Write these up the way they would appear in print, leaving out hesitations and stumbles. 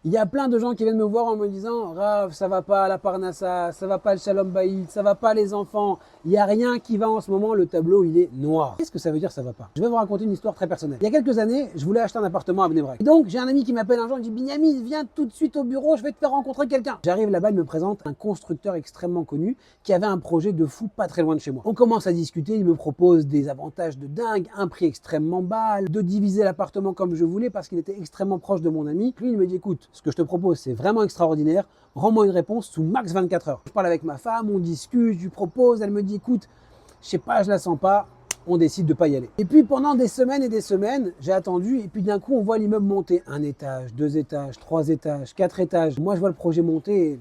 Il y a plein de gens qui viennent me voir en me disant Rav, ça va pas la Parnassa, ça va pas le Shalom Bayit, ça va pas les enfants. Il n'y a rien qui va en ce moment, le tableau il est noir. Qu'est-ce que ça veut dire ça va pas? Je vais vous raconter une histoire très personnelle. Il y a quelques années, je voulais acheter un appartement à Bnei Brak. Et donc j'ai un ami qui m'appelle un jour, il me dit Binyamin, viens tout de suite au bureau, je vais te faire rencontrer quelqu'un. J'arrive là-bas, il me présente un constructeur extrêmement connu qui avait un projet de fou pas très loin de chez moi. On commence à discuter, il me propose des avantages de dingue, un prix extrêmement bas, de diviser l'appartement comme je voulais parce qu'il était extrêmement proche de mon ami. Puis il me dit écoute, ce que je te propose c'est vraiment extraordinaire, rends-moi une réponse sous max 24 heures. Je parle avec ma femme, on discute, je lui propose, elle me dit écoute, je sais pas, je la sens pas, on décide de pas y aller. Et puis pendant des semaines et des semaines, j'ai attendu et puis d'un coup on voit l'immeuble monter. Un étage, deux étages, trois étages, quatre étages. Moi je vois le projet monter et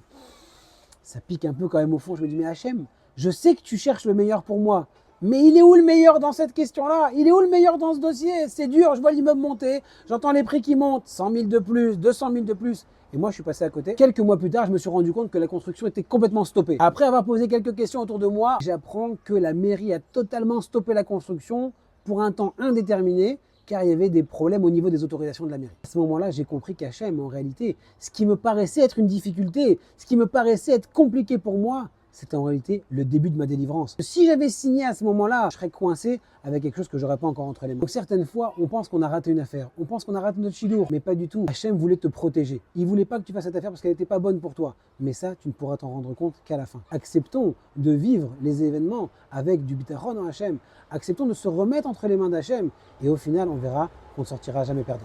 ça pique un peu quand même au fond. Je me dis mais Hachem, je sais que tu cherches le meilleur pour moi. Mais il est où le meilleur dans cette question-là? Il est où le meilleur dans ce dossier? C'est dur, je vois l'immeuble monter, j'entends les prix qui montent, 100 000 de plus, 200 000 de plus. Et moi, je suis passé à côté. Quelques mois plus tard, je me suis rendu compte que la construction était complètement stoppée. Après avoir posé quelques questions autour de moi, j'apprends que la mairie a totalement stoppé la construction pour un temps indéterminé, car il y avait des problèmes au niveau des autorisations de la mairie. À ce moment-là, j'ai compris qu'Hachem, en réalité, ce qui me paraissait être une difficulté, ce qui me paraissait être compliqué pour moi, c'était en réalité le début de ma délivrance. Si j'avais signé à ce moment-là, je serais coincé avec quelque chose que j'aurais pas encore entre les mains. Donc certaines fois, on pense qu'on a raté une affaire, on pense qu'on a raté notre chidour, mais pas du tout. Hachem voulait te protéger. Il voulait pas que tu fasses cette affaire parce qu'elle n'était pas bonne pour toi. Mais ça, tu ne pourras t'en rendre compte qu'à la fin. Acceptons de vivre les événements avec du bitachon en Hachem. Acceptons de se remettre entre les mains d'Hachem. Et au final, on verra qu'on ne sortira jamais perdant.